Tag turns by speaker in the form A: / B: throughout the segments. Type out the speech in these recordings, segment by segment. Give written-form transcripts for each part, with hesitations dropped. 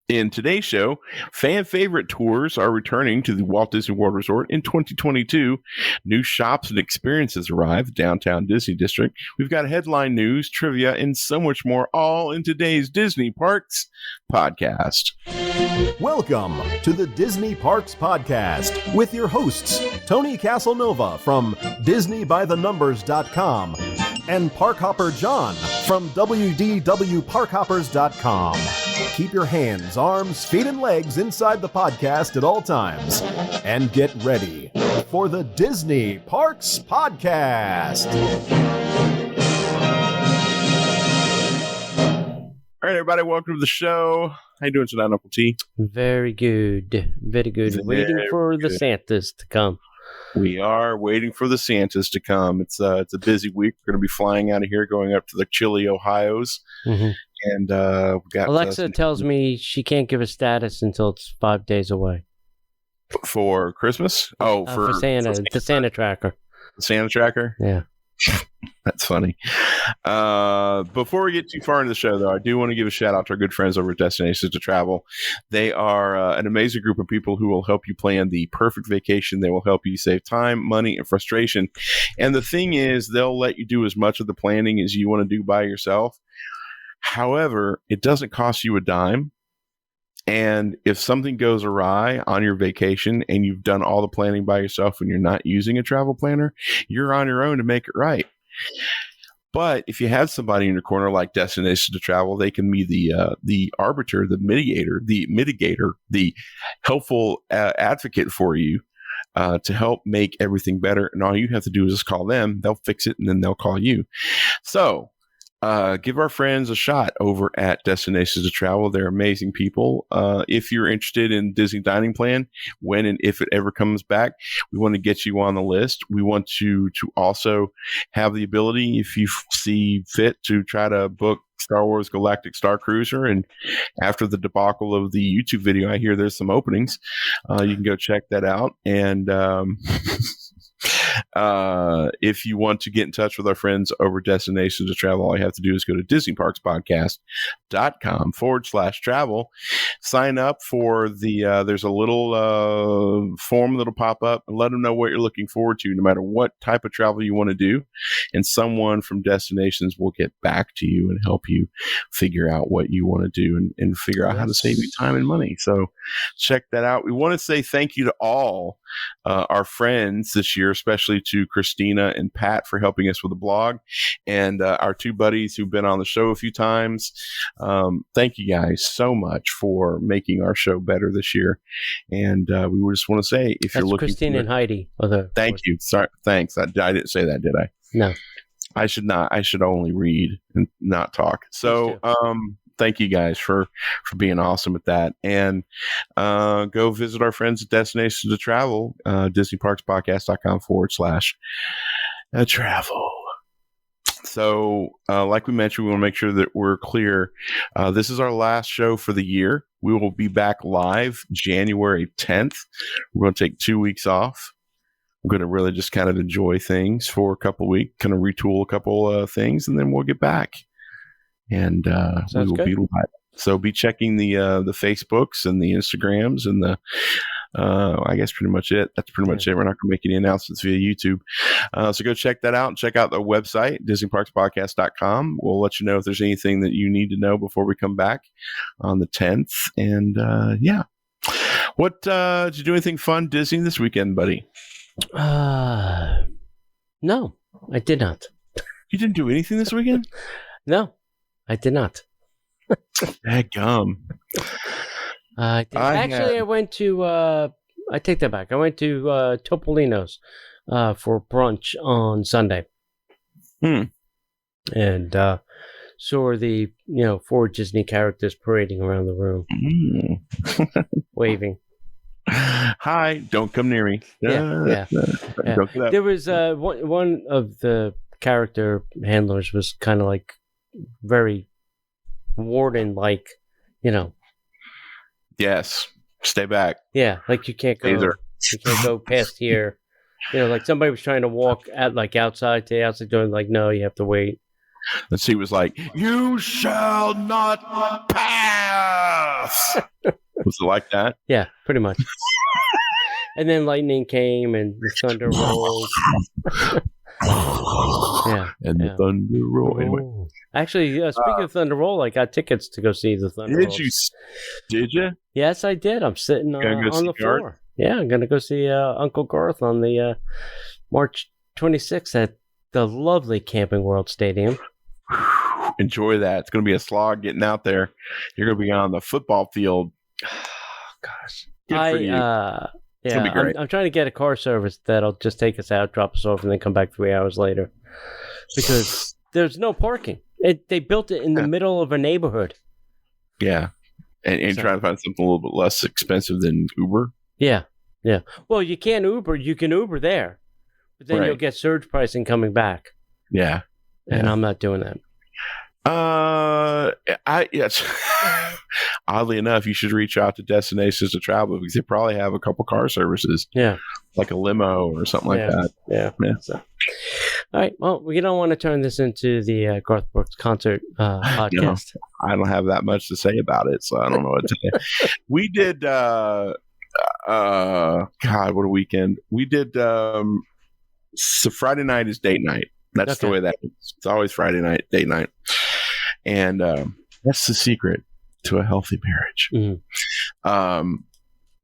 A: In today's show, fan favorite tours are returning to the Walt Disney World Resort in 2022. New shops and experiences arrive downtown Disney District. We've got headline news, trivia, and so much more, all in today's Disney Parks podcast.
B: Welcome to the Disney Parks podcast with your hosts, Tony Caselnova from DisneyByTheNumbers.com and Parkhopper John from WDWParkhoppers.com. Keep your hands, arms, feet, and legs inside the podcast at all times. And get ready for the Disney Parks Podcast.
A: All right, everybody, welcome to the show. How you doing tonight, Uncle T?
C: Very good. Very good. Waiting for the Santas to come.
A: We are waiting for the Santas to come. It's a busy week. We're going to be flying out of here, going up to the chilly Ohio's.
C: Mm-hmm.
A: And we got
C: Alexa tells me she can't give a status until it's 5 days away.
A: For Christmas? Oh,
C: for Santa, the Santa tracker.
A: The Santa tracker?
C: Yeah.
A: That's funny. Before we get too far into the show, though, I do want to give a shout out to our good friends over at Destinations to Travel. They are an amazing group of people who will help you plan the perfect vacation. They will help you save time, money, and frustration. And the thing is, they'll let you do as much of the planning as you want to do by yourself. However, it doesn't cost you a dime. And if something goes awry on your vacation and you've done all the planning by yourself and you're not using a travel planner, you're on your own to make it right. But if you have somebody in your corner like Destination to Travel, they can be the arbiter, the mitigator, the helpful advocate for you to help make everything better. And all you have to do is just call them. They'll fix it, and then they'll call you. So give our friends a shot over at Destinations to Travel. They're amazing people. If you're interested in Disney Dining Plan, when and if it ever comes back, we want to get you on the list. We want you to also have the ability, if you see fit, to try to book Star Wars Galactic Star Cruiser. And after the debacle of the YouTube video, I hear there's some openings. You can go check that out. And if you want to get in touch with our friends over Destinations to Travel, all you have to do is go to DisneyParksPodcast.com/travel. Sign up for there's a little form that'll pop up, and let them know what you're looking forward to, no matter what type of travel you want to do. And someone from Destinations will get back to you and help you figure out what you want to do and figure out how to save you time and money. So check that out. We want to say thank you to all our friends this year, especially to Christina and Pat for helping us with the blog, and our two buddies who've been on the show a few times. Thank you guys so much for making our show better this year. And we just want to say, if you're looking
C: Christina and Heidi.
A: Thank you. Sorry. Thanks. I didn't say that, did I?
C: No.
A: I should not. I should only read and not talk. So, thank you guys for being awesome at that. And go visit our friends at Destinations to Travel, DisneyParksPodcast.com/travel. So, like we mentioned, we want to make sure that we're clear. This is our last show for the year. We will be back live January 10th. We're going to take 2 weeks off. We're going to really just kind of enjoy things for a couple of weeks, kind of retool a couple things, and then we'll get back. And we will be live. So be checking the Facebooks and the Instagrams and the I guess pretty much it. That's pretty much it. We're not going to make any announcements via YouTube. So go check that out and check out the website, DisneyParksPodcast.com. We'll let you know if there's anything that you need to know before we come back on the 10th. And yeah. What did you do anything fun Disney this weekend, buddy?
C: No, I did not.
A: You didn't do anything this weekend?
C: No, I did not.
A: Dadgum.
C: I went to, I take that back. I went to Topolino's for brunch on Sunday. And saw the, 4 Disney characters parading around the room. Waving.
A: Hi, don't come near me.
C: Yeah.
A: Don't get up.
C: There was one of the character handlers was kind of like very warden-like,
A: Yes, stay back.
C: Yeah, like you can't go. You can't go past here. Like somebody was trying to walk outside to the outside door, like, no, you have to wait.
A: And she was like, "You shall not pass." Was it like that?
C: Yeah, pretty much. And then lightning came and the thunder rolled. Yeah.
A: And the thunder roll. Anyway.
C: Actually, speaking of thunder roll, I got tickets to go see the thunder roll.
A: Did you?
C: Yes, I did. I'm sitting on the floor. Garth? Yeah, I'm going to go see Uncle Garth on the March 26th at the lovely Camping World Stadium.
A: Enjoy that. It's going to be a slog getting out there. You're going to be on the football field. Gosh. Good for you.
C: Yeah,
A: be great.
C: I'm trying to get a car service that'll just take us out, drop us off, and then come back 3 hours later. Because there's no parking. They built it in the middle of a neighborhood.
A: Yeah. And trying to find something a little bit less expensive than Uber.
C: Yeah. Yeah. Well, you can't Uber. You can Uber there. But then you'll get surge pricing coming back.
A: Yeah.
C: And I'm not doing that.
A: Yes. Oddly enough, you should reach out to Destinations to Travel because they probably have a couple car services.
C: Yeah.
A: Like a limo or something like that.
C: Yeah. So. All right. Well, we don't want to turn this into the Garth Brooks concert podcast.
A: No, I don't have that much to say about it, so I don't know what to say. We did, God, what a weekend. We did, so Friday night is date night. That's the way that is. It's always Friday night, date night. And that's the secret to a healthy marriage. Mm-hmm.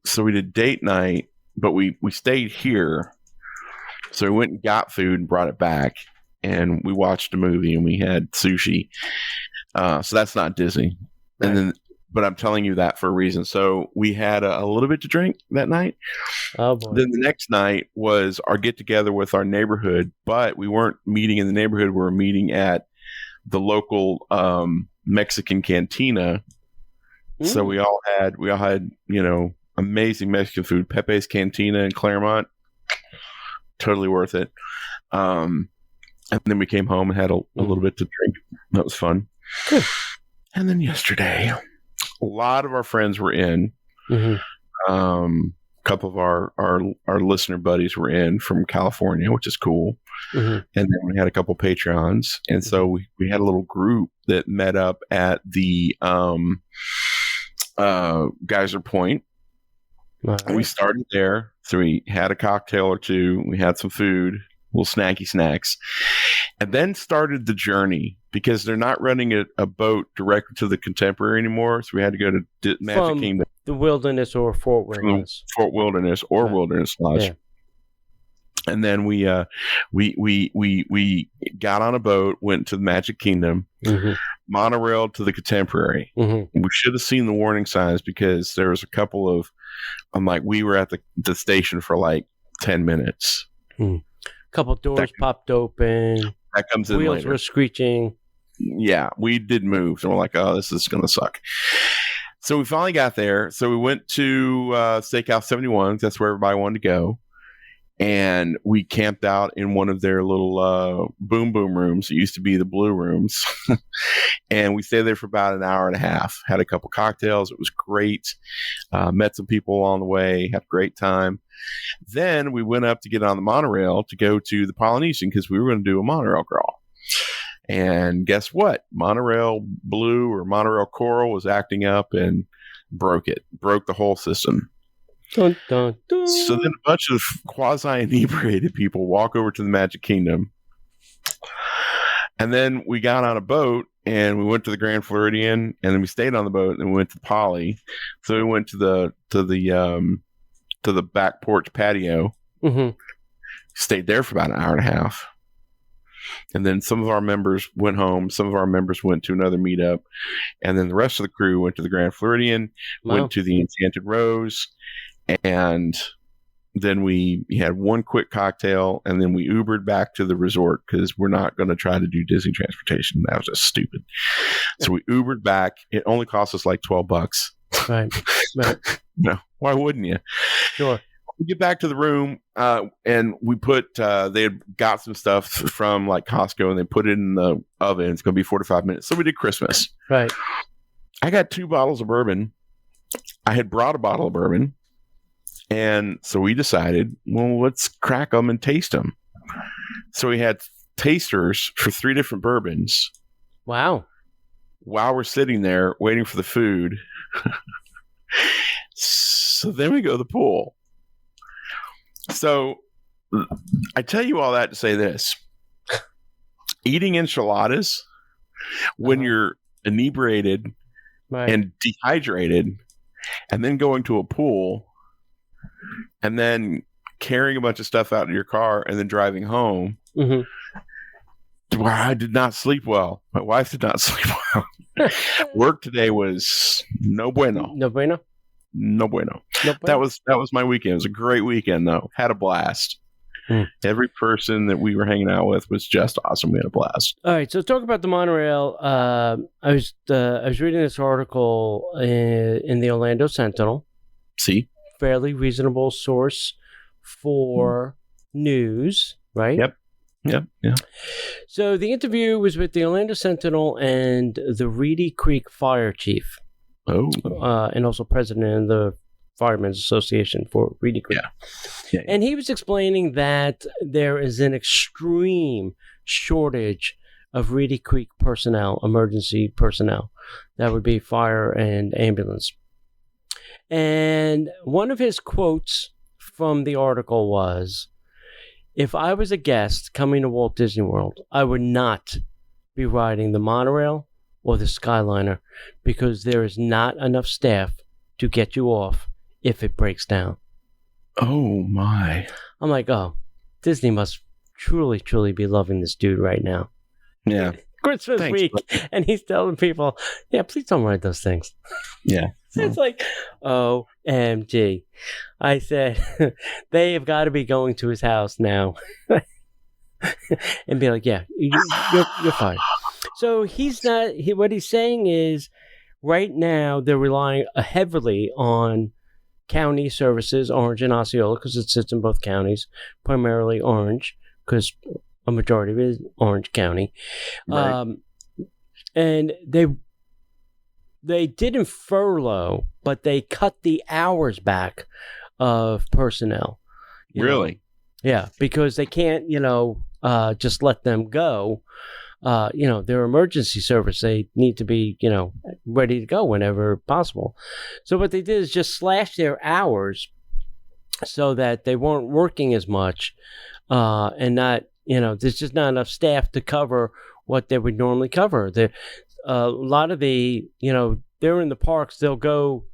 A: So we did date night, but we stayed here. So we went and got food and brought it back. And we watched a movie and we had sushi. So that's not Disney. Right. But I'm telling you that for a reason. So we had a little bit to drink that night.
C: Oh, boy.
A: Then the next night was our get together with our neighborhood, but we weren't meeting in the neighborhood. We were meeting at the local Mexican cantina. Mm. So we all had, amazing Mexican food. Pepe's Cantina in Claremont. Totally worth it. And then we came home and had a little bit to drink. That was fun.
C: Good.
A: And then yesterday, a lot of our friends were in. Mm-hmm. A couple of our listener buddies were in from California, which is cool. Mm-hmm. And then we had a couple Patreons. And so we had a little group that met up at the Geyser Point. Right. We started there. So we had a cocktail or two. We had some food, little snacky snacks. And then started the journey because they're not running a boat directly to the Contemporary anymore. So we had to go to Magic Kingdom.
C: The Wilderness or Fort Wilderness.
A: Fort Wilderness or Wilderness Lodge. Yeah. And then we got on a boat, went to the Magic Kingdom, mm-hmm. monorail to the Contemporary. Mm-hmm. We should have seen the warning signs because there was a couple of, we were at the station for like 10 minutes.
C: Mm. A couple doors popped open.
A: That comes in
C: Wheels
A: later.
C: Were screeching.
A: Yeah, we did move. And we're like, oh, this is going to suck. So we finally got there. So we went to Steakhouse 71. That's where everybody wanted to go. And we camped out in one of their little boom rooms. It used to be the blue rooms. And we stayed there for about an hour and a half. Had a couple cocktails. It was great. Met some people along the way. Had a great time. Then we went up to get on the monorail to go to the Polynesian because we were going to do a monorail crawl. And guess what? Monorail Blue or Monorail Coral was acting up and broke the whole system.
C: Dun, dun, dun.
A: So then a bunch of quasi-inebriated people walk over to the Magic Kingdom. And then we got on a boat and we went to the Grand Floridian and then we stayed on the boat and we went to Poly. So we went to the back porch patio. Mm-hmm. Stayed there for about an hour and a half. And then some of our members went home. Some of our members went to another meetup. And then the rest of the crew went to the Grand Floridian, went to the Enchanted Rose. And then we had one quick cocktail. And then we Ubered back to the resort because we're not going to try to do Disney transportation. That was just stupid. So we Ubered back. It only cost us like $12.
C: Right.
A: No, why wouldn't you?
C: Sure.
A: We get back to the room and we put they had got some stuff from like Costco and they put it in the oven. It's going to be 45 minutes. So we did Christmas.
C: Right.
A: I got 2 bottles of bourbon. I had brought a bottle of bourbon. And so we decided, well, let's crack them and taste them. So we had tasters for 3 different bourbons.
C: Wow.
A: While we're sitting there waiting for the food. So then we go to the pool. So I tell you all that to say this. Eating enchiladas when you're inebriated and dehydrated, and then going to a pool, and then carrying a bunch of stuff out of your car, and then driving home. Where I did not sleep well. My wife did not sleep well. Work today was no bueno.
C: No bueno?
A: No bueno. That was my weekend. It was a great weekend, though. Had a blast. Every person that we were hanging out with was just awesome. We had a blast.
C: All right, so talk about the monorail. I was reading this article in the Orlando Sentinel.
A: See?
C: Fairly reasonable source for news, right?
A: Yep. Yeah.
C: So the interview was with the Orlando Sentinel and the Reedy Creek Fire Chief.
A: Oh.
C: And also president of the Firemen's Association for Reedy Creek. Yeah. And he was explaining that there is an extreme shortage of Reedy Creek personnel, emergency personnel. That would be fire and ambulance. And one of his quotes from the article was, "If I was a guest coming to Walt Disney World, I would not be riding the monorail or the Skyliner because there is not enough staff to get you off if it breaks down."
A: Oh, my.
C: I'm like, oh, Disney must truly, truly be loving this dude right now.
A: Yeah.
C: Christmas week, and he's telling people, yeah, please don't ride those things.
A: Yeah.
C: It's like, OMG. I said, they have got to be going to his house now and be like, yeah, you're fine. So what he's saying is right now they're relying heavily on county services, Orange and Osceola, because it sits in both counties, primarily Orange, because a majority of it is Orange County.
A: Right.
C: And they didn't furlough, but they cut the hours back of personnel.
A: Really?
C: Yeah, because they can't, just let them go. Their emergency service, they need to be, ready to go whenever possible. So what they did is just slash their hours so that they weren't working as much and not, there's just not enough staff to cover what they would normally cover. A lot of the, they're in the parks, they'll go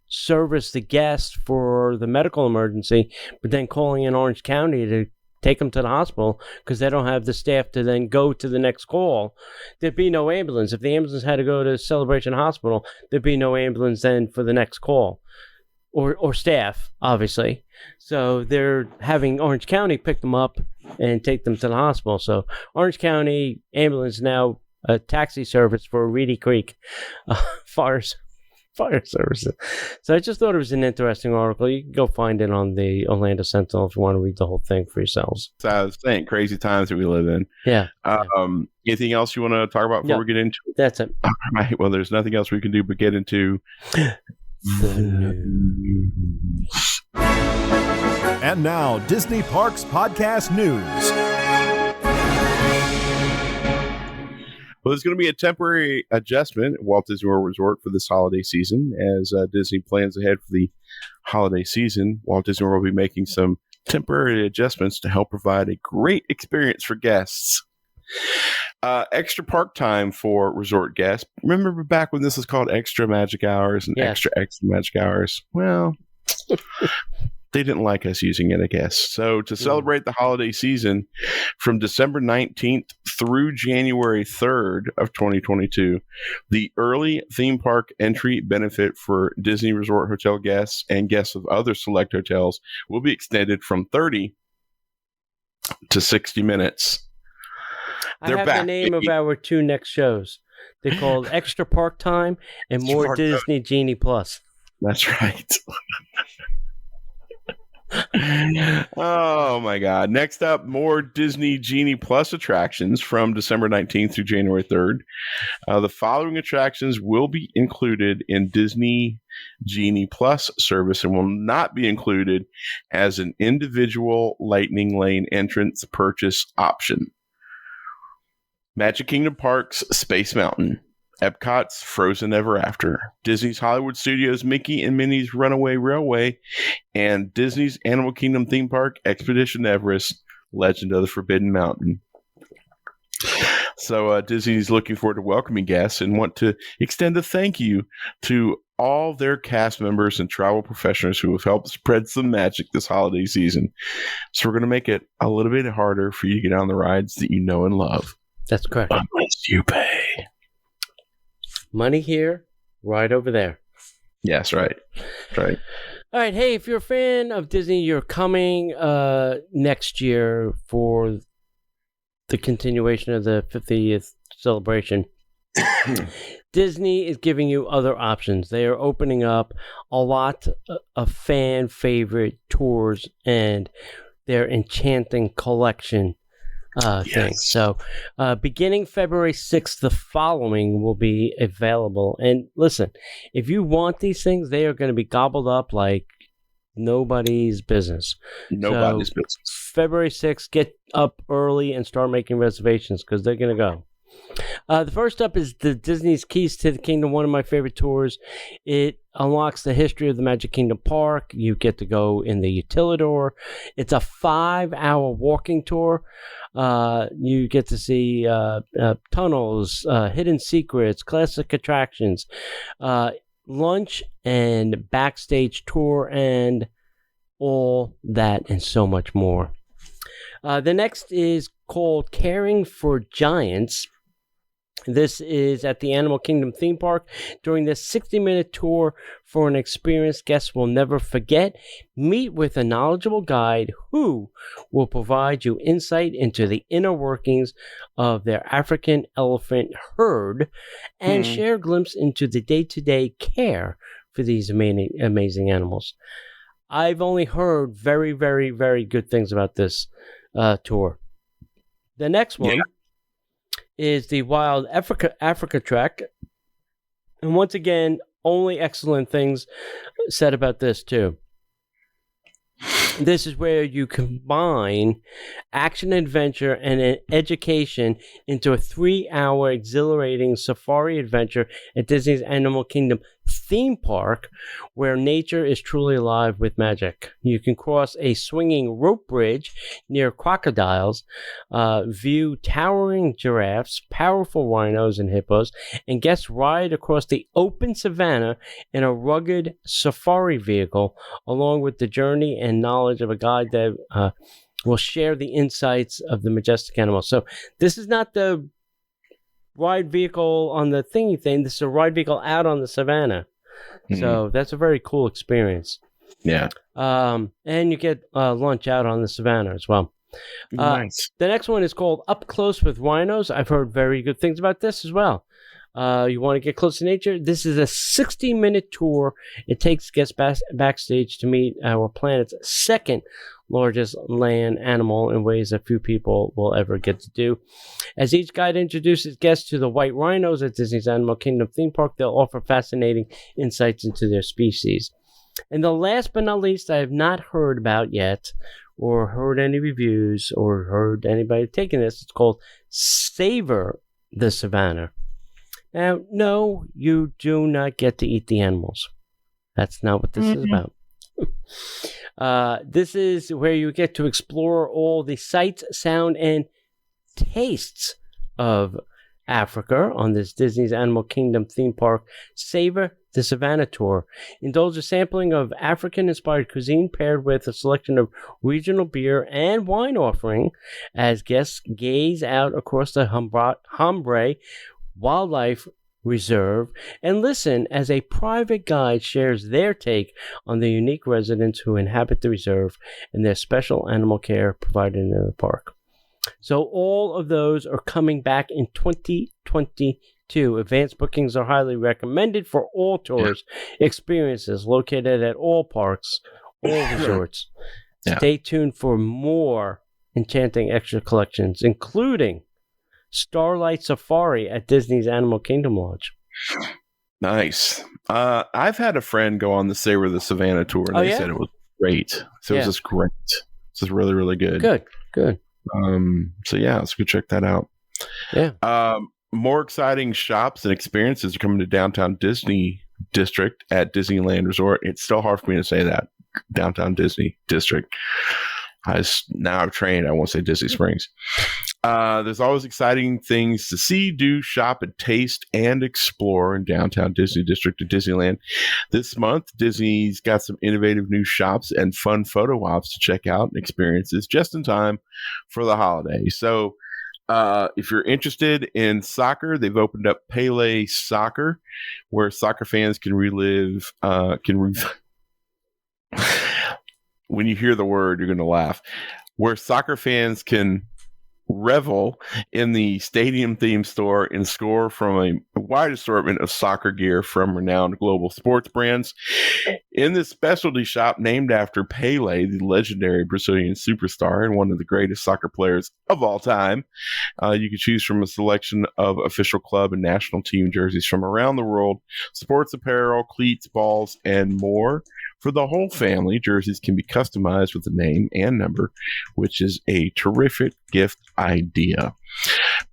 C: service the guests for the medical emergency, but then calling in Orange County to take them to the hospital because they don't have the staff to then go to the next call. There'd be no ambulance. If the ambulance had to go to Celebration Hospital, there'd be no ambulance then for the next call or staff, obviously. So they're having Orange County pick them up and take them to the hospital. So Orange County ambulance now a taxi service for Reedy Creek fire services. So I just thought it was an interesting article. You can go find it on the Orlando Sentinel if you want to read the whole thing for yourselves.
A: So I was saying, crazy times that we live in.
C: Yeah.
A: Anything else you want to talk about before we get into it?
C: That's it.
A: All right. Well, there's nothing else we can do but get into
C: the news.
B: And now, Disney Parks Podcast News.
A: Well, there's going to be a temporary adjustment at Walt Disney World Resort for this holiday season. As Disney plans ahead for the holiday season, Walt Disney World will be making some temporary adjustments to help provide a great experience for guests. Extra park time for resort guests. Remember back when this was called Extra Magic Hours and Extra Magic Hours? Well, they didn't like us using it, I guess. So to celebrate the holiday season from December 19th through January 3rd of 2022, the early theme park entry benefit for Disney Resort Hotel guests and guests of other select hotels will be extended from 30 to 60 minutes.
C: I have the name of our two next shows. They're called Extra Park Time and More Disney Genie Plus.
A: That's right. Oh my God. Next up, more Disney Genie Plus attractions from December 19th through January 3rd. The following attractions will be included in Disney Genie Plus service and will not be included as an individual Lightning Lane entrance purchase option. Magic Kingdom Parks Space Mountain, Epcot's Frozen Ever After, Disney's Hollywood Studios Mickey and Minnie's Runaway Railway, and Disney's Animal Kingdom theme park Expedition Everest, Legend of the Forbidden Mountain. So Disney's looking forward to welcoming guests and want to extend a thank you to all their cast members and travel professionals who have helped spread some magic this holiday season. So we're going to make it a little bit harder for you to get on the rides that you know and love.
C: That's correct.
A: Unless you pay.
C: Money here, right over there.
A: Yes, right. Right.
C: All right. Hey, if you're a fan of Disney, you're coming next year for the continuation of the 50th celebration. Disney is giving you other options. They are opening up a lot of fan favorite tours and their enchanting collection things. So beginning February 6th, the following will be available. And listen, if you want these things, they are going to be gobbled up like nobody's business.
A: Nobody's business.
C: February 6th, get up early and start making reservations because they're going to go. The first up is the Disney's Keys to the Kingdom, one of my favorite tours. It unlocks the history of the Magic Kingdom Park. You get to go in the Utilidor. It's a 5-hour walking tour. You get to see tunnels, hidden secrets, classic attractions, lunch and backstage tour, and all that and so much more. The next is called Caring for Giants. This is at the Animal Kingdom theme park. During this 60-minute tour for an experience guests will never forget, meet with a knowledgeable guide who will provide you insight into the inner workings of their African elephant herd and share a glimpse into the day-to-day care for these amazing animals. I've only heard very, very, very good things about this tour. The next one is the Wild Africa Trek. And once again, only excellent things said about this too. This is where you combine action, adventure, and an education into a 3-hour exhilarating safari adventure at Disney's Animal Kingdom theme park, where nature is truly alive with magic. You can cross a swinging rope bridge near crocodiles, view towering giraffes, powerful rhinos and hippos, and guests ride across the open savannah in a rugged safari vehicle, along with the journey and knowledge of a guide that will share the insights of the majestic animals. So this is not the ride vehicle on the thingy thing. This is a ride vehicle out on the savannah. So that's a very cool experience.
A: Yeah.
C: And you get lunch out on the savannah as well.
A: Nice.
C: The next one is called Up Close with Rhinos. I've heard very good things about this as well. You want to get close to nature? This is a 60-minute tour. It takes guests backstage to meet our planet's second largest land animal in ways that few people will ever get to do. As each guide introduces guests to the white rhinos at Disney's Animal Kingdom theme park, they'll offer fascinating insights into their species. And the last but not least, I have not heard about yet, or heard any reviews, or heard anybody taking this. It's called Savor the Savannah. Now, no, you do not get to eat the animals. That's not what this is about. This is where you get to explore all the sights, sound, and tastes of Africa on this Disney's Animal Kingdom theme park Savor the Savannah tour. Indulge a sampling of African-inspired cuisine paired with a selection of regional beer and wine offering as guests gaze out across the Hambre Wildlife Reserve and listen as a private guide shares their take on the unique residents who inhabit the reserve and their special animal care provided in the park. So all of those are coming back in 2022. Advanced bookings are highly recommended for all tours experiences located at all parks, all resorts. Stay tuned for more enchanting extra collections, including Starlight Safari at Disney's Animal Kingdom Lodge.
A: Nice. I've had a friend go on the Savor the Savannah tour, and they said it was great. So it was just great. This is really, really good.
C: Good.
A: So yeah, let's go check that out.
C: Yeah.
A: more exciting shops and experiences are coming to downtown Disney District at Disneyland Resort. It's still hard for me to say that. Downtown Disney District. Now I've trained. I won't say Disney Springs. There's always exciting things to see, do, shop, and taste and explore in downtown Disney District at Disneyland. This month, Disney's got some innovative new shops and fun photo ops to check out and experiences just in time for the holiday. So, if you're interested in soccer, they've opened up Pele Soccer, where soccer fans can relive. When you hear the word, you're going to laugh. Where soccer fans can revel in the stadium-themed store and score from a wide assortment of soccer gear from renowned global sports brands. In this specialty shop named after Pele, the legendary Brazilian superstar and one of the greatest soccer players of all time, you can choose from a selection of official club and national team jerseys from around the world, sports apparel, cleats, balls, and more. For the whole family, jerseys can be customized with a name and number, which is a terrific gift idea.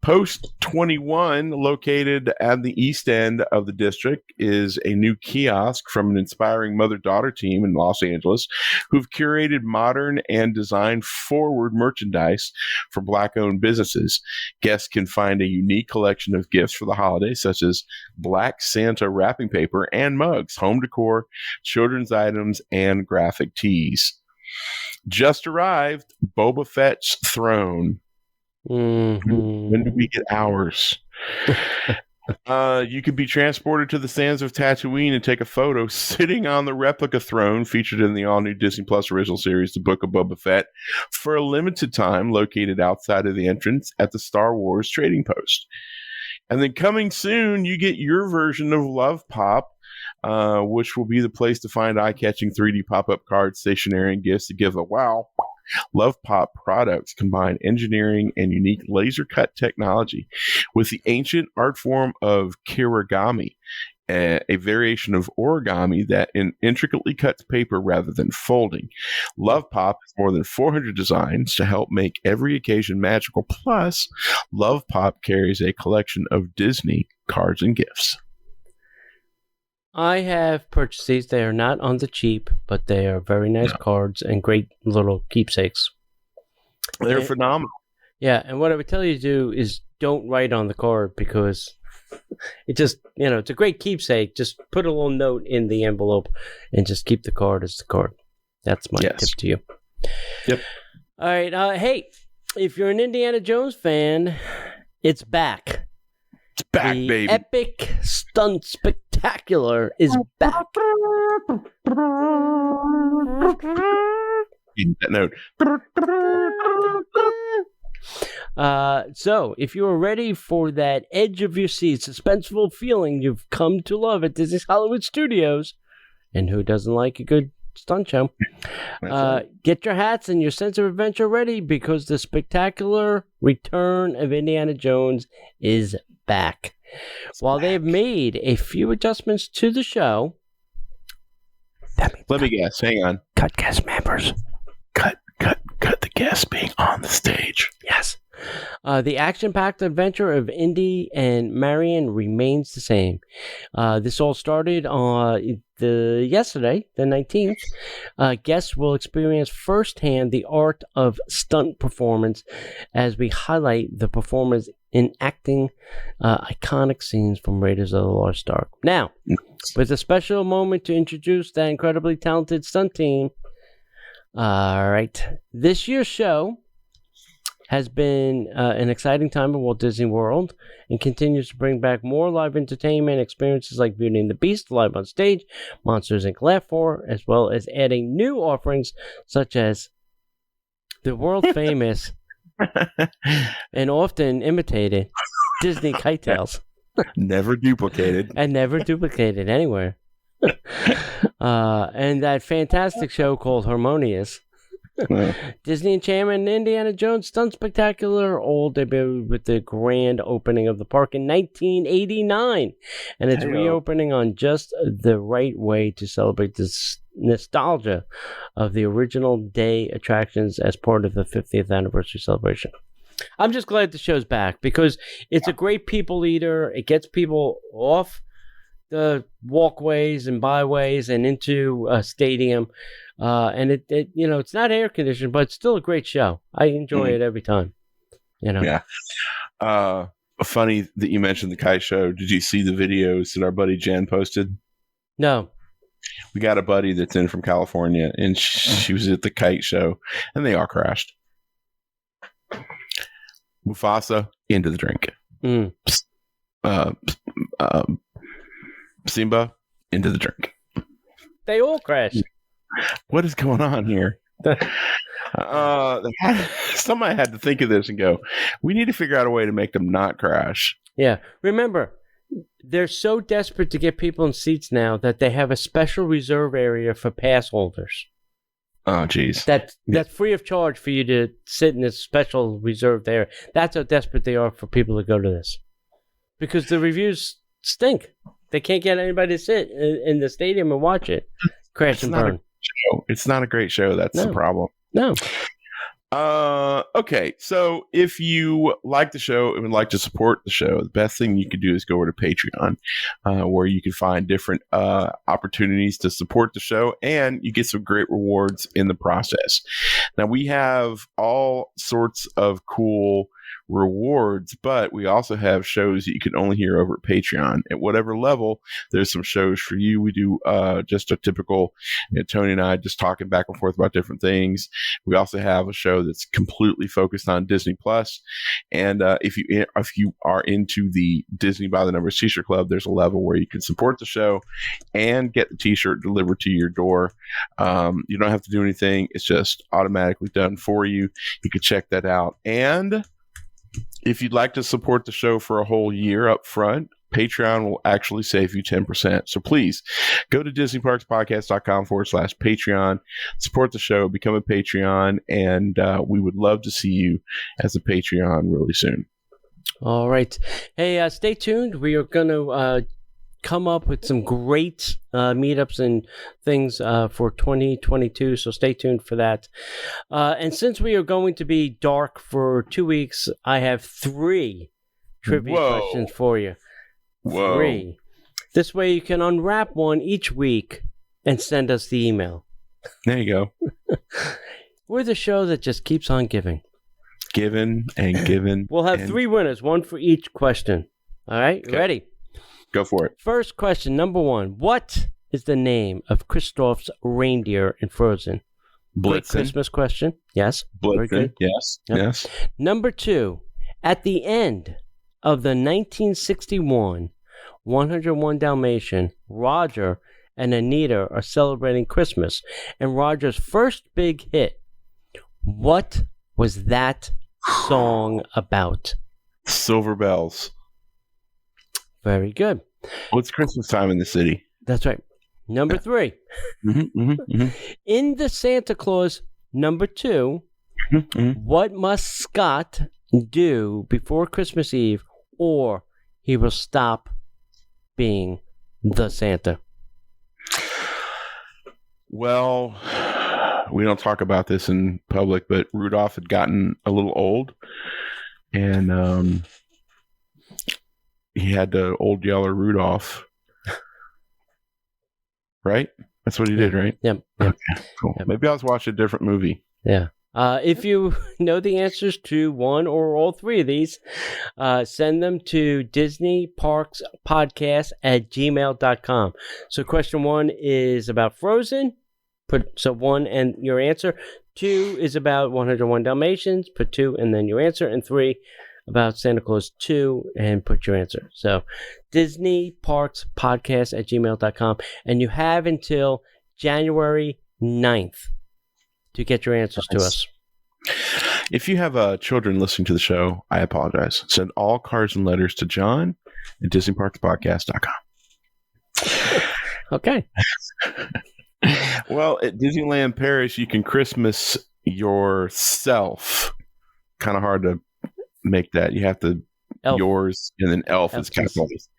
A: Post 21, located at the east end of the district, is a new kiosk from an inspiring mother-daughter team in Los Angeles who've curated modern and design-forward merchandise for Black-owned businesses. Guests can find a unique collection of gifts for the holidays, such as Black Santa wrapping paper and mugs, home decor, children's items, and graphic tees. Just arrived, Boba Fett's throne.
C: Mm-hmm.
A: When do we get ours? You could be transported to the sands of Tatooine and take a photo sitting on the replica throne featured in the all-new Disney Plus original series, The Book of Boba Fett, for a limited time, located outside of the entrance at the Star Wars Trading Post. And then coming soon, you get your version of Love Pop, which will be the place to find eye-catching 3D pop-up cards, stationery, and gifts to give a wow. Love Pop products combine engineering and unique laser cut technology with the ancient art form of kirigami, a variation of origami that intricately cuts paper rather than folding. Love Pop has more than 400 designs to help make every occasion magical. Plus, Love Pop carries a collection of Disney cards and gifts.
C: I have purchased these. They are not on the cheap, but they are very nice cards and great little keepsakes.
A: They're phenomenal.
C: Yeah, and what I would tell you to do is don't write on the card because it just, it's a great keepsake. Just put a little note in the envelope and just keep the card as the card. That's my tip to you.
A: Yep.
C: All right. Hey, if you're an Indiana Jones fan, it's back.
A: It's back,
C: the
A: baby.
C: Epic Stunt Spectacular is back.
A: That note.
C: So, if you are ready for that edge of your seat, suspenseful feeling you've come to love at Disney's Hollywood Studios, and who doesn't like a good stunt show, get your hats and your sense of adventure ready because the spectacular return of Indiana Jones is back. While they've made a few adjustments to the show,
A: let me guess. Hang on.
C: Cut guest members.
A: Cut the guests being on the stage.
C: Yes. The action-packed adventure of Indy and Marion remains the same. This all started on yesterday, the 19th. Guests will experience firsthand the art of stunt performance as we highlight the performers enacting iconic scenes from Raiders of the Lost Ark. Now, with a special moment to introduce that incredibly talented stunt team. All right. This year's show has been an exciting time at Walt Disney World and continues to bring back more live entertainment experiences like Beauty and the Beast live on stage, Monsters Inc. Laugh For, as well as adding new offerings such as the world-famous and often imitated Disney Kite Tales.
A: Never duplicated.
C: And never duplicated anywhere. And that fantastic show called Harmonious. Disney Enchantment and Indiana Jones Stunt Spectacular all debuted with the grand opening of the park in 1989, and it's reopening on just the right way to celebrate this nostalgia of the original day attractions as part of the 50th anniversary celebration. I'm just glad the show's back because it's a great people eater. It gets people off the walkways and byways and into a stadium. And it it's not air conditioned, but it's still a great show. I enjoy it every time.
A: Yeah. Funny that you mentioned the kite show. Did you see the videos that our buddy Jen posted?
C: No.
A: We got a buddy that's in from California, and she was at the kite show, and they all crashed. Mufasa into the drink. Simba into the drink.
C: They all crashed.
A: What is going on here? Somebody had to think of this and go, we need to figure out a way to make them not crash.
C: Yeah. Remember, they're so desperate to get people in seats now that they have a special reserve area for pass holders.
A: Oh, geez.
C: That's free of charge for you to sit in this special reserved area. That's how desperate they are for people to go to this. Because the reviews stink. They can't get anybody to sit in the stadium and watch it. Crash and burn.
A: It's not a great show. That's the problem.
C: No.
A: Okay, so if you like the show and would like to support the show, the best thing you can do is go over to Patreon, where you can find different opportunities to support the show, and you get some great rewards in the process. Now, we have all sorts of cool rewards, but we also have shows that you can only hear over at Patreon. At whatever level, there's some shows for you. We do just a typical, Tony and I just talking back and forth about different things. We also have a show that's completely focused on Disney Plus. And if you are into the Disney by the Numbers T-shirt club, there's a level where you can support the show and get the T-shirt delivered to your door. You don't have to do anything. It's just automatically done for you. You can check that out. And if you'd like to support the show for a whole year up front, Patreon will actually save you 10%. So please go to DisneyParksPodcast.com/Patreon, support the show, become a Patreon, and we would love to see you as a Patreon really soon.
C: All right. Hey, stay tuned. We are going to come up with some great meetups and things for 2022, so stay tuned for that. And since we are going to be dark for 2 weeks, I have 3 trivia questions for you. 3. This way you can unwrap one each week and send us the email.
A: There you go.
C: We're the show that just keeps on giving.
A: Giving and giving.
C: We'll have 3 winners, 1 for each question. All right, okay. Ready?
A: Go for it.
C: First question, number 1. What is the name of Kristoff's reindeer in Frozen?
A: Blitzen.
C: Great Christmas question. Yes.
A: Blitzen. Yes. Yep. Yes.
C: Number 2. At the end of the 1961 101 Dalmatian, Roger and Anita are celebrating Christmas and Roger's first big hit. What was that song about?
A: Silver Bells.
C: Very good.
A: Well, it's Christmas time in the city.
C: That's right. Number 3. In the Santa Claus number 2, what must Scott do before Christmas Eve or he will stop being the Santa?
A: Well, we don't talk about this in public, but Rudolph had gotten a little old, and he had the old yeller Rudolph. Right? That's what he did, right?
C: Yep.
A: Okay, cool. Yep. Maybe I was watching a different movie.
C: Yeah. If you know the answers to 1 or all 3 of these, send them to DisneyParksPodcast@gmail.com. So question 1 is about Frozen. Put 1 and your answer. 2 is about 101 Dalmatians. Put 2 and then your answer. And 3 about Santa Claus 2 and put your answer. So DisneyParksPodcast@gmail.com. And you have until January 9th. to get your answers to us.
A: If you have children listening to the show, I apologize. Send all cards and letters to John at DisneyParksPodcast.com.
C: Okay.
A: Well, at Disneyland Paris, you can Christmas yourself. Kind of hard to make that. You have to
C: Elf.
A: yours, and then elf is capitalized.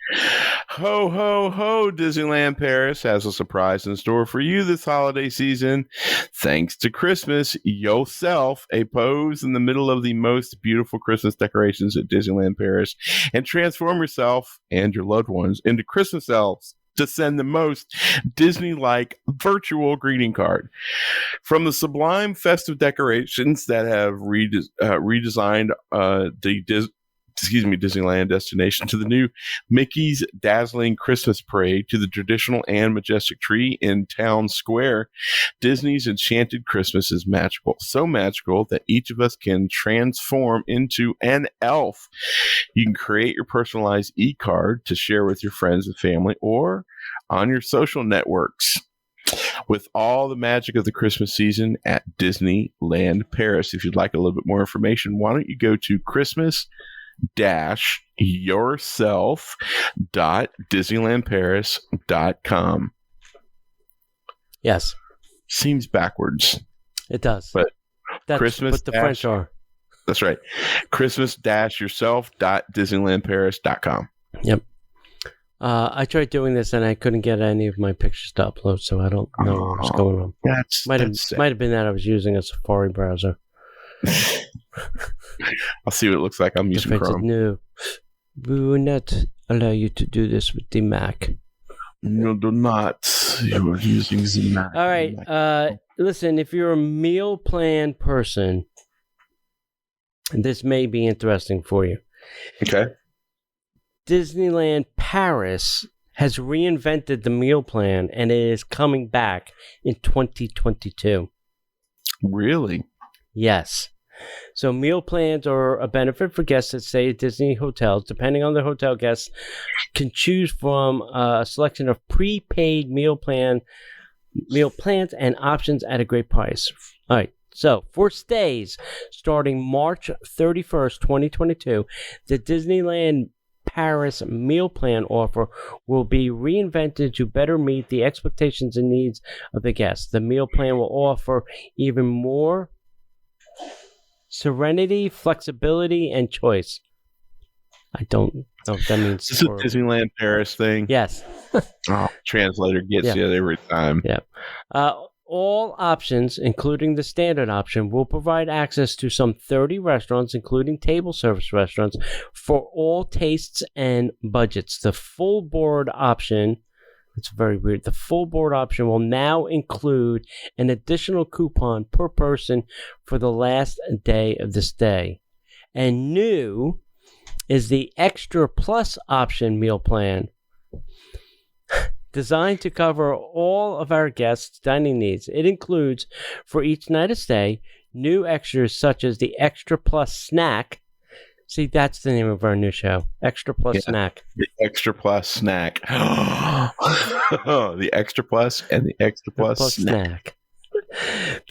A: Ho, ho, ho, Disneyland Paris has a surprise in store for you this holiday season. Thanks to Christmas, yourself a pose in the middle of the most beautiful Christmas decorations at Disneyland Paris and transform yourself and your loved ones into Christmas elves to send the most Disney-like virtual greeting card. From the sublime festive decorations that have redesigned Disneyland destination to the new Mickey's dazzling Christmas parade to the traditional and majestic tree in Town Square, Disney's Enchanted Christmas is magical. So magical that each of us can transform into an elf. You can create your personalized e-card to share with your friends and family or on your social networks. With all the magic of the Christmas season at Disneyland Paris. If you'd like a little bit more information, why don't you go to Christmas-yourself.disneylandparis.com.
C: Yes.
A: Seems backwards.
C: It does.
A: But
C: that's
A: Christmas
C: what the French are.
A: That's right. Christmas-yourself.disneylandparis.com.
C: Yep. I tried doing this and I couldn't get any of my pictures to upload, so I don't know what was going on. Might have been that I was using a Safari browser.
A: I'll see what it looks like. I'm using Chrome.
C: No, we will not allow you to do this with the Mac.
A: No, do not. You are using the Mac.
C: All right. Listen, if you're a meal plan person, this may be interesting for you.
A: Okay.
C: Disneyland Paris has reinvented the meal plan, and it is coming back in 2022.
A: Really?
C: Yes. So meal plans are a benefit for guests that stay at Disney hotels. Depending on the hotel, guests can choose from a selection of prepaid meal plans and options at a great price. All right. So for stays starting March 31st, 2022, the Disneyland Paris meal plan offer will be reinvented to better meet the expectations and needs of the guests. The meal plan will offer even more serenity, flexibility, and choice. I don't know if that means...
A: This is a Disneyland Paris thing?
C: Yes.
A: Translator gets you every time.
C: Yeah. All options, including the standard option, will provide access to some 30 restaurants, including table service restaurants, for all tastes and budgets. The full board option, it's very weird, the full board option will now include an additional coupon per person for the last day of the stay. And new is the Extra Plus option meal plan, designed to cover all of our guests' dining needs. It includes, for each night of stay, new extras such as the Extra Plus snack. See, that's the name of our new show, Extra Plus Snack.
A: The Extra Plus Snack. The Extra Plus and the Extra Plus snack.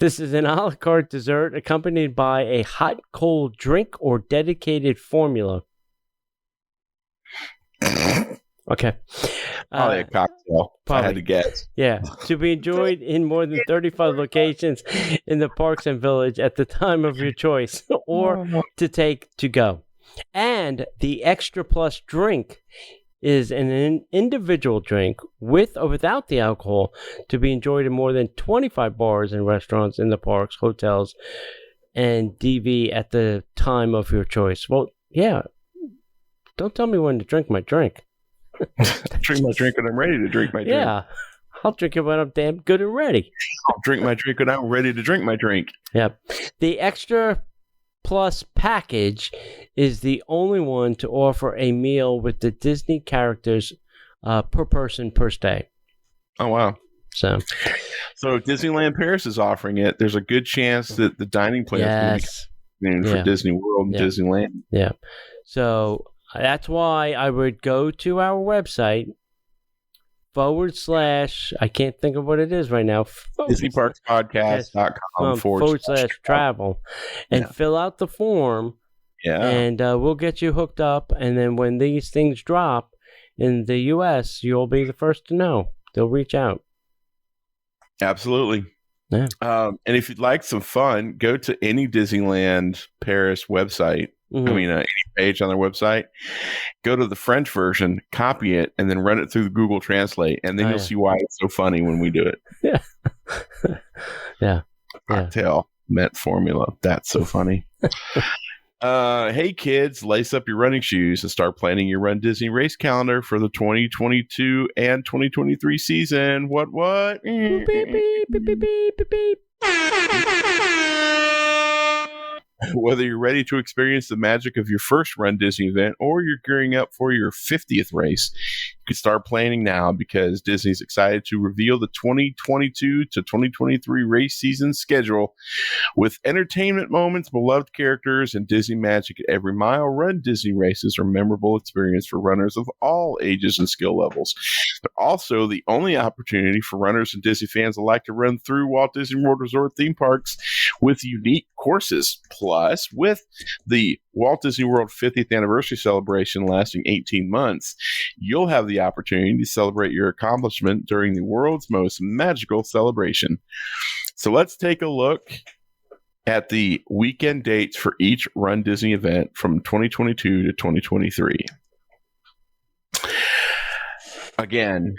C: This is an a la carte dessert accompanied by a hot, cold drink or dedicated formula. Okay.
A: Probably a cocktail. I had to guess.
C: Yeah. To be enjoyed in more than 35 locations in the parks and village at the time of your choice, or to take to go. And the Extra Plus drink is an individual drink with or without the alcohol to be enjoyed in more than 25 bars and restaurants in the parks, hotels, and DV at the time of your choice. Well, yeah. Don't tell me when to drink my drink.
A: Drink my drink when I'm ready to drink my drink.
C: Yeah. I'll drink it when I'm damn good and ready.
A: I'll drink my drink when I'm ready to drink my drink.
C: Yep. The Extra Plus package is the only one to offer a meal with the Disney characters per person per stay.
A: Oh, wow.
C: So
A: if Disneyland Paris is offering it, there's a good chance that the dining plan is going to be for Disney World and Disneyland.
C: Yeah. So that's why I would go to our website / I can't think of what it is right now.
A: DisneyParksPodcast.com
C: / travel and fill out the form.
A: Yeah.
C: And we'll get you hooked up. And then when these things drop in the U.S., you'll be the first to know. They'll reach out.
A: Absolutely.
C: Yeah.
A: And if you'd like some fun, go to any Disneyland Paris website. Mm-hmm. I mean, any page on their website. Go to the French version, copy it, and then run it through the Google Translate, and then you'll see why it's so funny when we do it.
C: Yeah.
A: Cocktail Met formula. That's so funny. Hey kids, lace up your running shoes and start planning your Run Disney race calendar for the 2022 and 2023 season. What? Beep, beep, beep, beep, beep, beep, beep. Whether you're ready to experience the magic of your first Run Disney event or you're gearing up for your 50th race, you can start planning now because Disney's excited to reveal the 2022 to 2023 race season schedule with entertainment moments, beloved characters, and Disney magic at every mile. Run Disney races are a memorable experience for runners of all ages and skill levels. They're also the only opportunity for runners and Disney fans alike to run through Walt Disney World Resort theme parks with unique courses. Plus, with the Walt Disney World 50th anniversary celebration lasting 18 months, you'll have the opportunity to celebrate your accomplishment during the world's most magical celebration. So let's take a look at the weekend dates for each Run Disney event from 2022 to 2023. Again,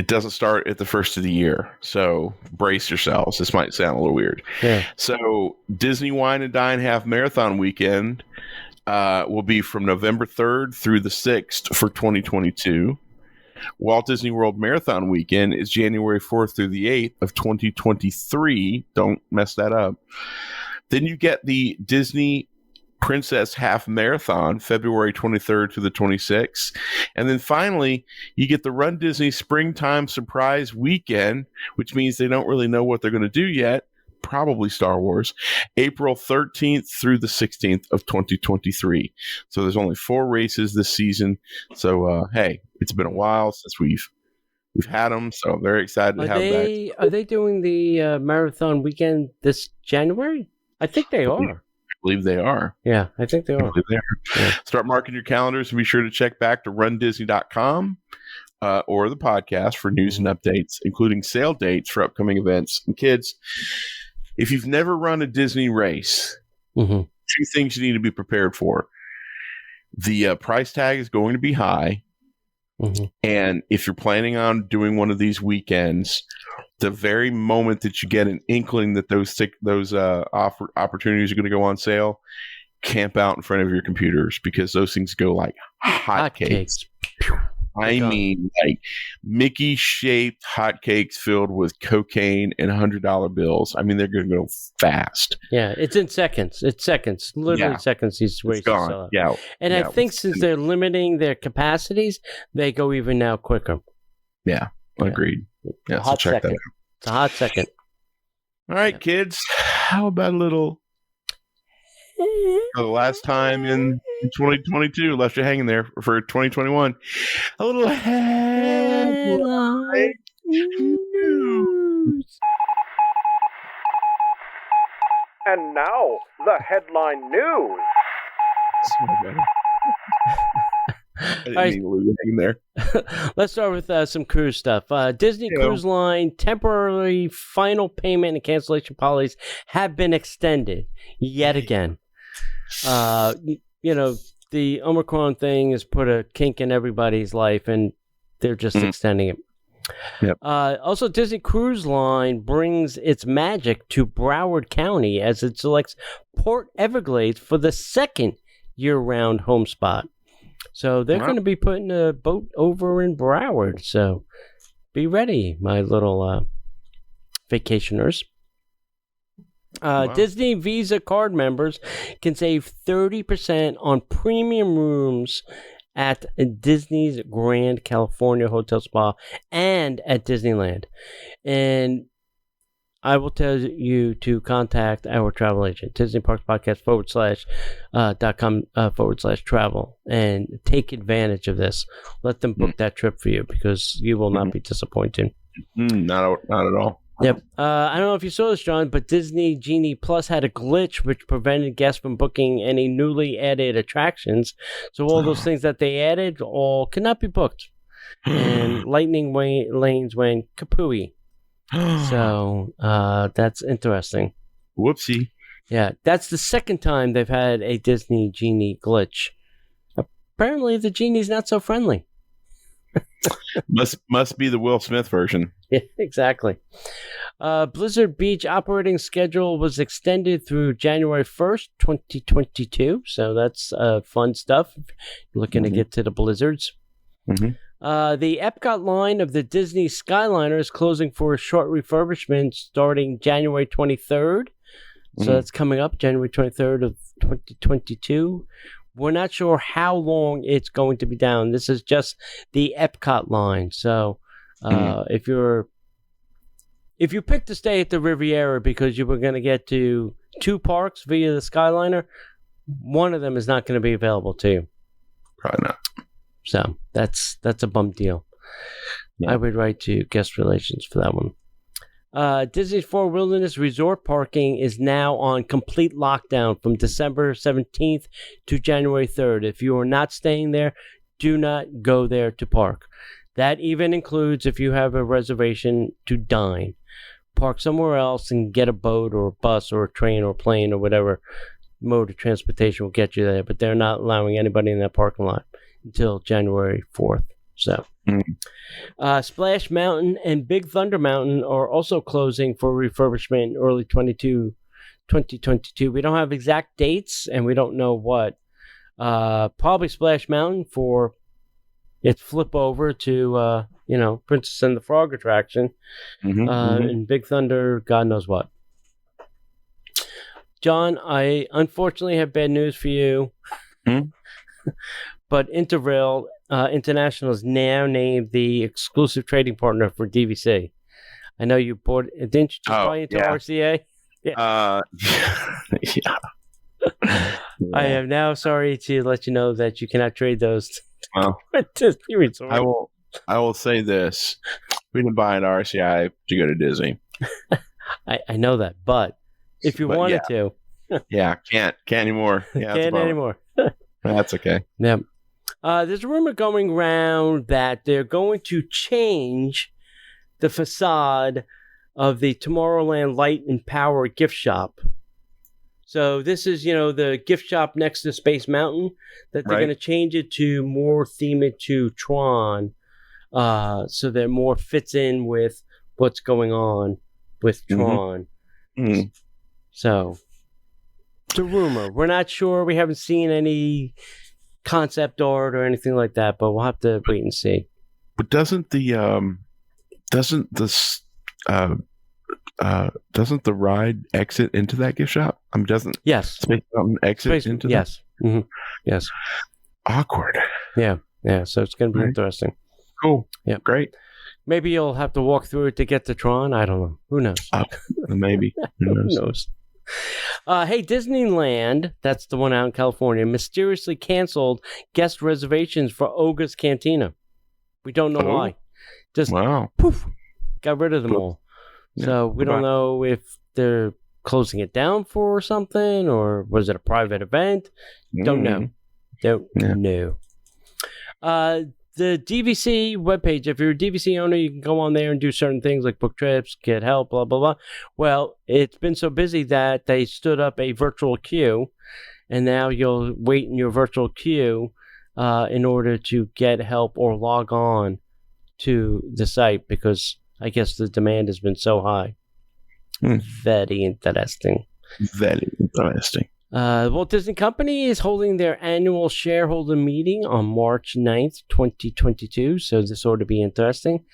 A: it doesn't start at the first of the year, so brace yourselves. This might sound a little weird.
C: Yeah.
A: So Disney Wine and Dine Half Marathon Weekend will be from November 3rd through the 6th for 2022. Walt Disney World Marathon Weekend is January 4th through the 8th of 2023. Don't mess that up. Then you get the Disney Princess Half Marathon, February 23rd to the 26th. And then finally, you get the Run Disney Springtime Surprise Weekend, which means they don't really know what they're going to do yet. Probably Star Wars, April 13th through the 16th of 2023. So there's only 4 races this season. So, hey, it's been a while since we've had them. So I'm very excited to have back.
C: Are they doing the marathon weekend this January? I think they are.
A: I believe they are.
C: Yeah, I think they are.
A: Yeah. Start marking your calendars and be sure to check back to rundisney.com or the podcast for news and updates, including sale dates for upcoming events. And kids, if you've never run a Disney race, 2 things you need to be prepared for. The price tag is going to be high. And if you're planning on doing one of these weekends, the very moment that you get an inkling that those opportunities are going to go on sale, camp out in front of your computers because those things go like hotcakes. I mean, like Mickey-shaped hotcakes filled with cocaine and $100 bills. I mean, they're going to go fast.
C: Yeah, it's in seconds. It's seconds, literally seconds. These races sell out.
A: Yeah,
C: and I think since they're limiting their capacities, they go even now quicker.
A: Yeah, agreed. Yeah,
C: so check that out. It's a hot second.
A: All right, kids. How about a little? For the last time in 2022, left you hanging there for 2021. A little headline news.
D: And now, the headline news.
A: I didn't mean to leave you hanging there.
C: Let's start with some cruise stuff. Disney Cruise Line temporary final payment and cancellation policies have been extended yet again. The Omicron thing has put a kink in everybody's life, and they're just extending it.
A: Yep.
C: Also, Disney Cruise Line brings its magic to Broward County as it selects Port Everglades for the second year-round home spot. So they're going to be putting a boat over in Broward. So be ready, my little vacationers. Disney Visa card members can save 30% on premium rooms at Disney's Grand California Hotel Spa and at Disneyland. And I will tell you to contact our travel agent, Disney Parks Podcast /com/travel, and take advantage of this. Let them book that trip for you because you will not be disappointed.
A: Not at all.
C: Yep. I don't know if you saw this, John, but Disney Genie Plus had a glitch which prevented guests from booking any newly added attractions. So all those things that they added all cannot be booked. And lightning lanes went kapooey. So that's interesting.
A: Whoopsie.
C: Yeah, that's the second time they've had a Disney Genie glitch. Apparently, the Genie's not so friendly.
A: Must be the Will Smith version.
C: Yeah, exactly. Blizzard Beach operating schedule was extended through January 1st, 2022. So that's fun stuff. Looking to get to the blizzards.
A: Mm-hmm.
C: The Epcot line of the Disney Skyliner is closing for a short refurbishment starting January 23rd. So that's coming up, January 23rd of 2022. We're not sure how long it's going to be down. This is just the Epcot line. So if you picked to stay at the Riviera because you were going to get to 2 parks via the Skyliner, one of them is not going to be available to you.
A: Probably not.
C: So that's a bum deal. Yeah. I would write to guest relations for that one. Disney's Fort Wilderness Resort parking is now on complete lockdown from December 17th to January 3rd. If you are not staying there, do not go there to park. That even includes if you have a reservation to dine. Park somewhere else and get a boat or a bus or a train or plane or whatever mode of transportation will get you there. But they're not allowing anybody in that parking lot until January 4th. So, Splash Mountain and Big Thunder Mountain are also closing for refurbishment in early 2022. We don't have exact dates, and we don't know what. Probably Splash Mountain for its flip over to, Princess and the Frog attraction. And Big Thunder, God knows what. John, I unfortunately have bad news for you. But Interrail International is now named the exclusive trading partner for DVC. I know you bought. Didn't you buy into RCA? Yeah.
A: Yeah.
C: I am now sorry to let you know that you cannot trade those.
A: Well,
C: Disney Resort.
A: I will say this: we didn't buy an RCI to go to Disney.
C: I know that, but if you wanted to,
A: can't anymore. Yeah,
C: can't anymore.
A: That's okay.
C: Yeah. There's a rumor going around that they're going to change the facade of the Tomorrowland Light and Power gift shop. So this is, the gift shop next to Space Mountain, that they're going to change it to more theme it to Tron, so that more fits in with what's going on with Tron. So it's a rumor. We're not sure. We haven't seen any concept art or anything like that, but we'll have to wait and see.
A: But doesn't the ride exit into that gift shop? Doesn't Space Mountain exit into that?
C: Yes.
A: Awkward.
C: Yeah. So it's going to be interesting.
A: Cool.
C: Yeah.
A: Great.
C: Maybe you'll have to walk through it to get to Tron. I don't know. Who knows?
A: Maybe. Who knows?
C: Hey, Disneyland, that's the one out in California, mysteriously canceled guest reservations for Oga's Cantina. We don't know why. Just poof, got rid of them all. Yeah. So we don't know if they're closing it down for something, or was it a private event? Don't know. Don't know. The DVC webpage, if you're a DVC owner, you can go on there and do certain things like book trips, get help, blah, blah, blah. Well, it's been so busy that they stood up a virtual queue, and now you'll wait in your virtual queue in order to get help or log on to the site, because I guess the demand has been so high. Very interesting.
A: Very interesting.
C: Walt Disney Company is holding their annual shareholder meeting on March 9th, 2022. So this ought to be interesting.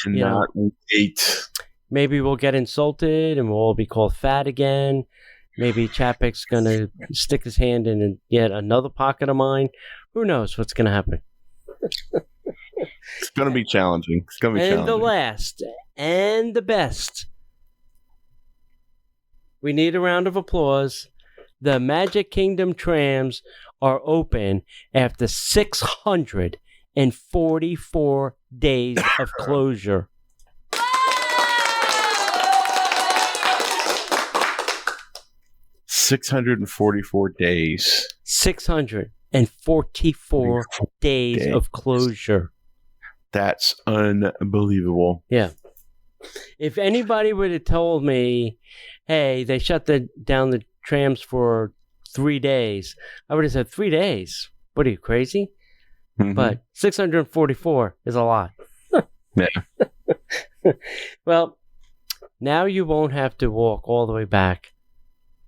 A: Not wait.
C: Maybe we'll get insulted and we'll all be called fat again. Maybe Chapek's going to stick his hand in yet another pocket of mine. Who knows what's going to happen?
A: It's going to be challenging.
C: And the last and the best. We need a round of applause. The Magic Kingdom trams are open after 644 days of closure.
A: $644 days.
C: 644 days of closure.
A: That's unbelievable.
C: Yeah. If anybody would have told me, hey, they shut down the trams for 3 days, I would have said 3 days. What are you, crazy?
A: Mhm.
C: But 644 is a lot.
A: Yeah.
C: Well, now you won't have to walk all the way back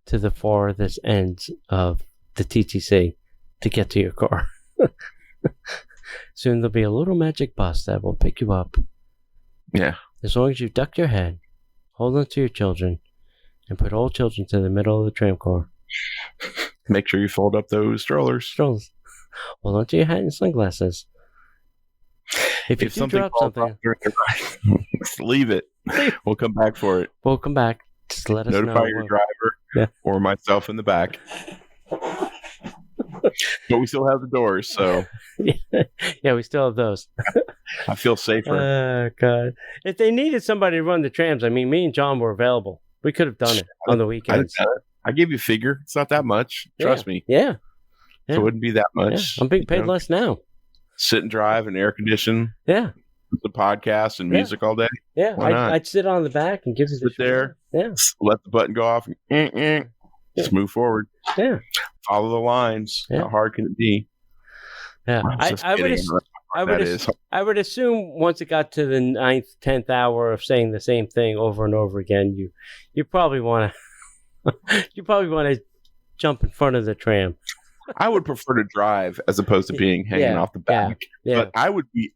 C: to the farthest ends of the TTC to get to your car. Soon there'll be a little magic bus that will pick you up.
A: Yeah.
C: As long as you duck your head, hold on to your children, and put all children to the middle of the tram car.
A: Make sure you fold up those strollers.
C: Strollers. Hold on to your hat and sunglasses. If you do drop
A: falls
C: something,
A: off during the ride, leave it. We'll come back for it.
C: we'll come back. Just let us know.
A: Notify your driver or myself in the back. But we still have the doors, so
C: Yeah, we still have those.
A: I feel safer.
C: Oh, God. If they needed somebody to run the trams, I mean, me and John were available. We could have done it on the weekends.
A: I give you a figure. It's not that much. Trust me.
C: Yeah.
A: So it wouldn't be that
C: Yeah.
A: much.
C: I'm being paid less now.
A: Sit and drive and air condition.
C: Yeah.
A: The podcast and music all day.
C: Yeah.
A: Why not?
C: I'd sit on the back and give you the
A: Sit there.
C: Yeah.
A: Let the button go off. And, Just move forward.
C: Yeah.
A: Follow the lines.
C: Yeah.
A: How hard can it be?
C: Yeah. I would assume once it got to the 9th, 10th hour of saying the same thing over and over again, you probably want to jump in front of the tram.
A: I would prefer to drive as opposed to being hanging off the back.
C: Yeah.
A: But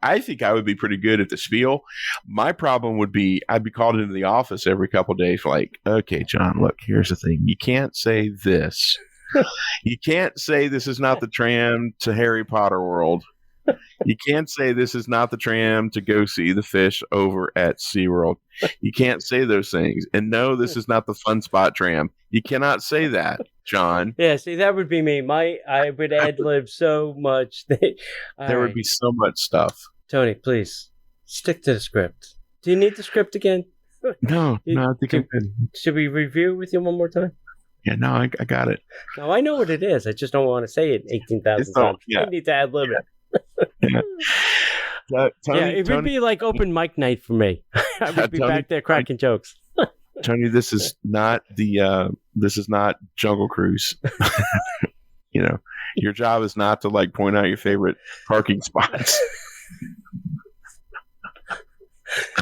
A: I think I would be pretty good at the spiel. My problem would be I'd be called into the office every couple of days like, okay, John, look, here's the thing. You can't say this. You can't say this is not the tram to Harry Potter World. You can't say this is not the tram to go see the fish over at SeaWorld. You can't say those things. And no, this is not the Fun Spot tram. You cannot say that, John.
C: Yeah, see, that would be me. I would ad-lib so much.
A: There would be so much stuff.
C: Tony, please, stick to the script. Do you need the script again?
A: No, I think I'm good.
C: Should we review with you one more time?
A: Yeah, no, I got it.
C: No, I know what it is. I just don't want to say it 18,000 times.
A: Yeah.
C: You need to ad-lib it.
A: Tony,
C: it would be like open mic night for me. I would be back there cracking jokes.
A: Tony, this is not Jungle Cruise. Your job is not to like point out your favorite parking spots.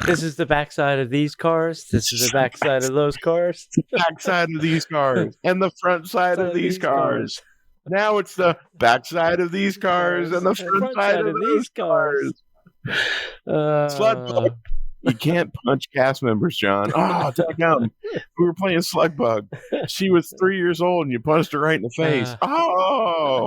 C: This is the backside of these cars. This is the backside of those cars.
A: Backside of these cars and the front side of these cars. Now it's the backside of these cars and the front side of these cars. Slug. You can't punch cast members, John. Oh, damn. We were playing Slug Bug. She was 3 years old and you punched her right in the face. Oh.